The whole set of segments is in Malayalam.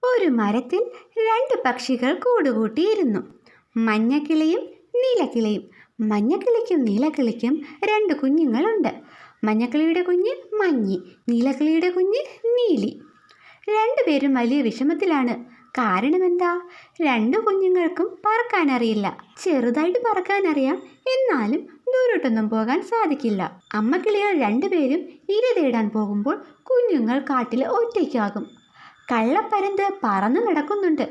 ഒരു മരത്തിൽ രണ്ട് പക്ഷികൾ കൂടുകൂട്ടിയിരുന്നു. മഞ്ഞക്കിളിയും നീലക്കിളിയും. മഞ്ഞക്കിളിക്കും നീലക്കിളിക്കും രണ്ട് കുഞ്ഞുങ്ങളുണ്ട്. മഞ്ഞക്കിളിയുടെ കുഞ്ഞ് മഞ്ഞി, നീലക്കിളിയുടെ കുഞ്ഞ് നീലി. രണ്ടുപേരും വലിയ വിഷമത്തിലാണ്. കാരണമെന്താ? രണ്ട് കുഞ്ഞുങ്ങൾക്കും പറക്കാനറിയില്ല. ചെറുതായിട്ട് പറക്കാനറിയാം, എന്നാലും ദൂരോട്ടൊന്നും പോകാൻ സാധിക്കില്ല. അമ്മക്കിളികൾ രണ്ടുപേരും ഇര തേടാൻ പോകുമ്പോൾ കുഞ്ഞുങ്ങൾ കാട്ടിൽ ഒറ്റയ്ക്കാകും. കള്ളപ്പരുന്ത് പറന്നു നടക്കുന്നുണ്ട്.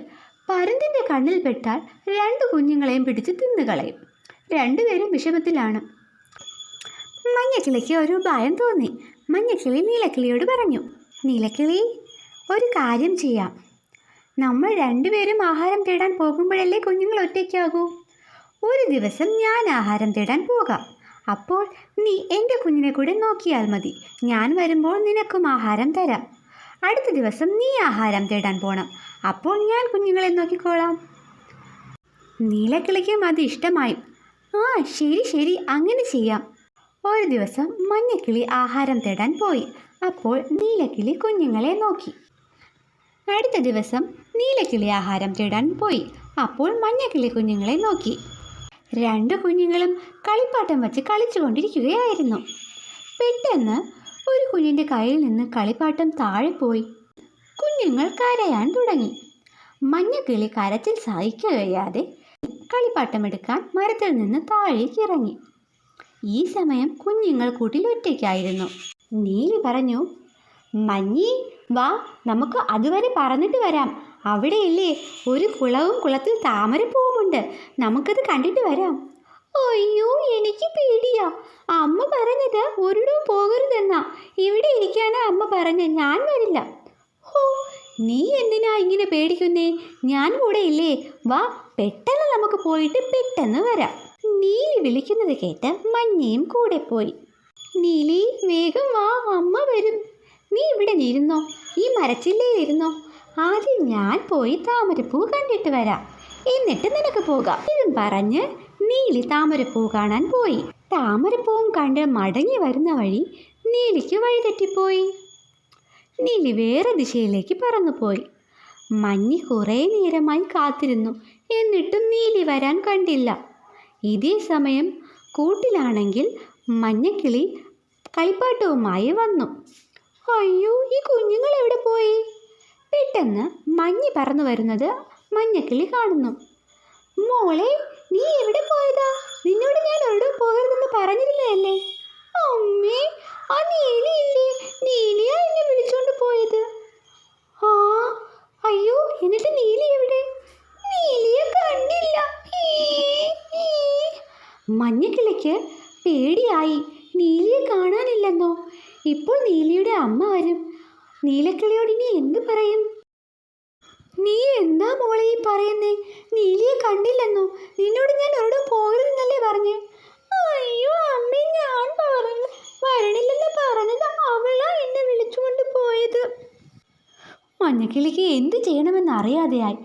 പരുന്തിൻ്റെ കണ്ണിൽ പെട്ടാൽ രണ്ട് കുഞ്ഞുങ്ങളെയും പിടിച്ച് തിന്നുകളയും. രണ്ടുപേരും വിഷമത്തിലാണ്. മഞ്ഞക്കിളിക്ക് ഒരു ഭയം തോന്നി. മഞ്ഞക്കിളി നീലക്കിളിയോട് പറഞ്ഞു, നീലക്കിളി, ഒരു കാര്യം ചെയ്യാം. നമ്മൾ രണ്ടുപേരും ആഹാരം തേടാൻ പോകുമ്പോഴല്ലേ കുഞ്ഞുങ്ങൾ ഒറ്റയ്ക്കാകൂ. ഒരു ദിവസം ഞാൻ ആഹാരം തേടാൻ പോകാം. അപ്പോൾ നീ എൻ്റെ കുഞ്ഞിനെ കൂടെ നോക്കിയാൽ മതി. ഞാൻ വരുമ്പോൾ നിനക്കും ആഹാരം തരാം. അടുത്ത ദിവസം നീ ആഹാരം തേടാൻ പോകണം. അപ്പോൾ ഞാൻ കുഞ്ഞുങ്ങളെ നോക്കിക്കോളാം. നീലക്കിളിക്കും അത് ഇഷ്ടമായി. ആ, ശരി ശരി, അങ്ങനെ ചെയ്യാം. ഒരു ദിവസം മഞ്ഞക്കിളി ആഹാരം തേടാൻ പോയി. അപ്പോൾ നീലക്കിളി കുഞ്ഞുങ്ങളെ നോക്കി. അടുത്ത ദിവസം നീലക്കിളി ആഹാരം തേടാൻ പോയി. അപ്പോൾ മഞ്ഞക്കിളി കുഞ്ഞുങ്ങളെ നോക്കി. രണ്ട് കുഞ്ഞുങ്ങളും കളിപ്പാട്ടം വച്ച് കളിച്ചുകൊണ്ടിരിക്കുകയായിരുന്നു. പെട്ടെന്ന് ഒരു കുഞ്ഞിൻ്റെ കയ്യിൽ നിന്ന് കളിപ്പാട്ടം താഴെ പോയി. കുഞ്ഞുങ്ങൾ കരയാൻ തുടങ്ങി. മഞ്ഞക്കിളി കരച്ചിൽ സഹിക്കുകയാതെ കളിപ്പാട്ടമെടുക്കാൻ മരത്തിൽ നിന്ന് താഴേക്ക് ഇറങ്ങി. ഈ സമയം കുഞ്ഞുങ്ങൾ കൂട്ടിൽ ഒറ്റയ്ക്കായിരുന്നു. നീലി പറഞ്ഞു, മഞ്ഞി, വാ, നമുക്ക് അതുവരെ പറന്നിട്ട് വരാം. അവിടെയില്ലേ ഒരു കുളവും, കുളത്തിൽ താമരപ്പൂവുമുണ്ട്. നമുക്കത് കണ്ടിട്ട് വരാം. അയ്യോ, എനിക്ക് പേടിയാ. അമ്മ പറഞ്ഞത് ഒരിടവും പോകരുതെന്നാ. ഇവിടെ ഇരിക്കാനാ അമ്മ പറഞ്ഞ. ഞാൻ വരില്ല. ഹോ, നീ എന്തിനാ ഇങ്ങനെ പേടിക്കുന്നേ? ഞാൻ കൂടെ ഇല്ലേ? വാ, പെട്ടെന്ന് നമുക്ക് പോയിട്ട് പെട്ടെന്ന് വരാം. നീലി വിളിക്കുന്നത് കേട്ട് മഞ്ഞയും കൂടെ പോയി. നീലി, വേഗം വാ, അമ്മ വരും. നീ ഇവിടെ ഇരുന്നോ, ഈ മരച്ചില്ലയിലിരുന്നോ. ആദ്യം ഞാൻ പോയി താമരപ്പൂ കണ്ടിട്ട് വരാം, എന്നിട്ട് നിനക്ക് പോകാം. ഇതും പറഞ്ഞ് നീലി താമരപ്പൂ കാണാൻ പോയി. താമരപ്പൂവും കണ്ട് മടങ്ങി വരുന്ന വഴി നീലിക്ക് വഴിതെറ്റിപ്പോയി. നീലി വേറെ ദിശയിലേക്ക് പറന്നുപോയി. മഞ്ഞി കുറേ നേരമായി കാത്തിരുന്നു, എന്നിട്ടും നീലി വരാൻ കണ്ടില്ല. ഇതേ സമയം കൂട്ടിലാണെങ്കിൽ മഞ്ഞക്കിളി കളിപ്പാട്ടവുമായി വന്നു. അയ്യോ, ഈ കുഞ്ഞുങ്ങൾ എവിടെ പോയി? പെട്ടെന്ന് മഞ്ഞി പറന്നു വരുന്നത് മഞ്ഞക്കിളി കാണുന്നു. മോളെ, നീ എവിടെ പോയതാ? നിന്നോട് ഞാൻ എവിടെ പോകരുതെന്ന് പറഞ്ഞിരുന്നതല്ലേ? അമ്മേ, ആ നീലിയില്ലേ? നീലിയാ എന്നെ വിളിച്ചോണ്ട് പോയത്. ആ, അയ്യോ, എന്നിട്ട് നീലി എവിടെ? നീലിയെ കണ്ടില്ല. മഞ്ഞക്കിളിക്ക് പേടിയായി. നീലിയെ കാണാനില്ലെന്നോ? ഇപ്പോൾ നീലിയുടെ അമ്മ വരും. നീലക്കിളിയോട് ഇനി എന്തു പറയും? നീ എന്താ മോളെ ഈ പറയുന്നേ? നീലിയെ കണ്ടില്ലെന്നോ? നിന്നോട് ഞാൻ എവിടെ പോകരുതെന്നല്ലേ പറഞ്ഞേ? അയ്യോ അമ്മേ, ഞാൻ വരണില്ലെന്ന് പറഞ്ഞത് അവളാ എന്നെ വിളിച്ചുകൊണ്ട് പോയത്. മഞ്ഞക്കിളിക്ക് എന്ത് ചെയ്യണമെന്ന് അറിയാതെയായി.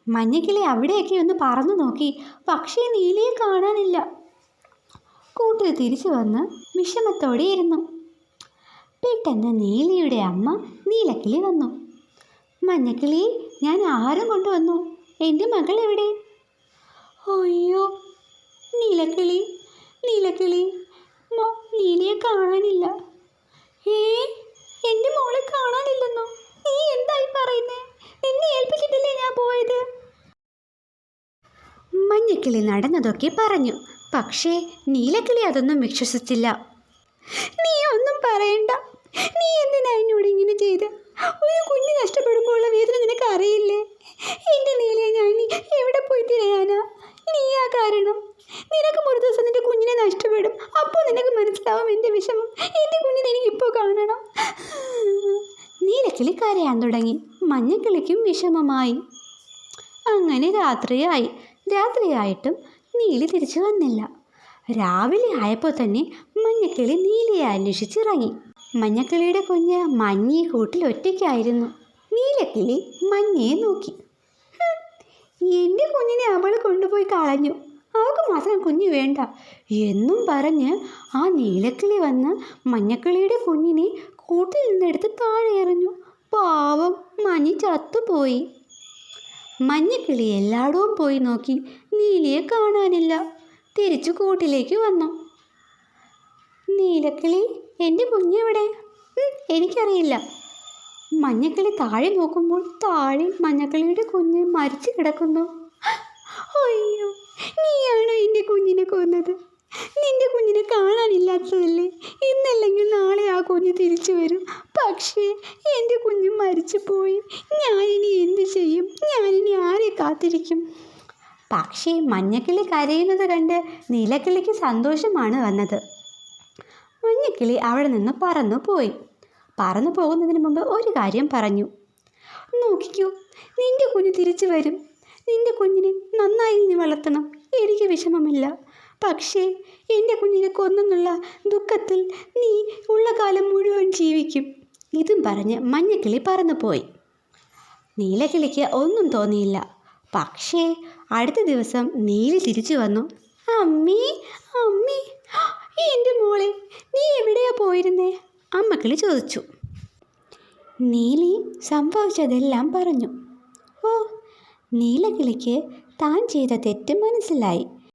മഞ്ഞക്കിളി അവിടെയൊക്കെ ഒന്ന് പറന്നു നോക്കി, പക്ഷേ നീലിയെ കാണാനില്ല. കൂട്ടിൽ തിരിച്ചു വന്ന് വിഷമത്തോടെ ഇരുന്നു. പെട്ടെന്ന് നീലിയുടെ അമ്മ നീലക്കിളി വന്നു. മഞ്ഞക്കിളി, ഞാൻ ആഹാരം കൊണ്ടുവന്നു. എൻ്റെ മകൾ എവിടെ? അയ്യോ, നീലക്കിളി, നീലക്കിളി, നീലിയെ കാണാനില്ല. എൻ്റെ മോളെ കാണാനില്ലെന്നോ? നീ എന്തായി പറയുന്നേ? നിന്നെ ഏൽപ്പിച്ചിട്ടല്ലേ ഞാൻ പോയത്? മഞ്ഞക്കിളി നടന്നതൊക്കെ പറഞ്ഞു. പക്ഷേ നീലക്കിളി അതൊന്നും വിശ്വസിച്ചില്ല. നീ ഒന്നും പറയണ്ട. നീ എന്തിനാ എന്നോട് ഇങ്ങനെ ചെയ്ത്? ഒരു കുഞ്ഞ് നഷ്ടപ്പെടുമ്പോഴുള്ള വേദന നിനക്ക് അറിയില്ലേ? എൻ്റെ നീലയെ ഞാൻ എവിടെ പോയി തിരയാനാ? നീയാ കാരണം. നിനക്കും ഒരു ദിവസം നിന്റെ കുഞ്ഞിനെ നഷ്ടപ്പെടും. അപ്പോൾ നിനക്ക് മനസ്സിലാവും എൻ്റെ വിഷമം. എൻ്റെ കുഞ്ഞിനെ എനിക്കിപ്പോൾ കാണണം. നീലക്കിളി കരയാൻ തുടങ്ങി. മഞ്ഞക്കിളിക്കും വിഷമമായി. അങ്ങനെ രാത്രിയായി. രാത്രിയായിട്ടും നീലി തിരിച്ചു വന്നില്ല. രാവിലെ ആയപ്പോൾ തന്നെ മഞ്ഞക്കിളി നീലിയെ അന്വേഷിച്ചിറങ്ങി. മഞ്ഞക്കിളിയുടെ കുഞ്ഞ് മഞ്ഞി കൂട്ടിൽ ഒറ്റയ്ക്കായിരുന്നു. നീലക്കിളി മഞ്ഞയെ നോക്കി. എൻ്റെ കുഞ്ഞിനെ അവൾ കൊണ്ടുപോയി കളഞ്ഞു. അവൾക്ക് മാത്രം കുഞ്ഞ് വേണ്ട എന്നും പറഞ്ഞ് ആ നീലക്കിളി വന്ന് മഞ്ഞക്കിളിയുടെ കുഞ്ഞിനെ കൂട്ടിൽ നിന്നെടുത്ത് താഴെ എറിഞ്ഞു. പാവം മാഞ്ഞ് ചത്തുപോയി. മഞ്ഞക്കിളി എല്ലായിടവും പോയി നോക്കി, നീലയെ കാണാനില്ല. തിരിച്ചു കൂട്ടിലേക്ക് വന്നു. നീലക്കിളി, എൻ്റെ കുഞ്ഞെവിടെ? എനിക്കറിയില്ല. മഞ്ഞക്കിളി താഴെ നോക്കുമ്പോൾ താഴെ മഞ്ഞക്കിളിയുടെ കുഞ്ഞ് മരിച്ചു കിടക്കുന്നു. അയ്യോ, നീയാണോ എൻ്റെ കുഞ്ഞിനെ കൊന്നത്? നിന്റെ കുഞ്ഞിനെ കാണാനില്ലാത്തതല്ലേ? ഇന്നല്ലെങ്കിൽ നാളെ ആ കുഞ്ഞ് തിരിച്ചു വരും. പക്ഷേ എൻ്റെ കുഞ്ഞ് മരിച്ചു പോയി. ഞാനിനി എന്തു ചെയ്യും? ഞാനിനി ആരെ കാത്തിരിക്കും? പക്ഷേ മഞ്ഞക്കിളി കരയുന്നത് കണ്ട് നീലക്കിളിക്ക് സന്തോഷമാണ് വന്നത്. മഞ്ഞക്കിളി അവിടെ നിന്ന് പറന്നു പോയി. പറന്നു പോകുന്നതിന് മുമ്പ് ഒരു കാര്യം പറഞ്ഞു. നോക്കിക്കോ, നിന്റെ കുഞ്ഞ് തിരിച്ചു വരും. നിന്റെ കുഞ്ഞിനെ നന്നായി നീ വളർത്തണം. എനിക്ക് വിഷമമില്ല. പക്ഷേ എൻ്റെ കുഞ്ഞിനെ കൊന്നെന്നുള്ള ദുഃഖത്തിൽ നീ ഉള്ള കാലം മുഴുവൻ ജീവിക്കും. ഇതും പറഞ്ഞ് മഞ്ഞക്കിളി പറന്നുപോയി. നീലക്കിളിക്ക് ഒന്നും തോന്നിയില്ല. പക്ഷേ അടുത്ത ദിവസം നീലി തിരിച്ചു വന്നു. അമ്മേ, അമ്മേ, എൻ്റെ മോളെ, നീ എവിടെയാ പോയിരുന്നേ? അമ്മക്കിളി ചോദിച്ചു. നീലി സംഭവിച്ചതെല്ലാം പറഞ്ഞു. ഓ, നീലക്കിളിക്ക് താൻ ചെയ്ത തെറ്റ് മനസ്സിലായി.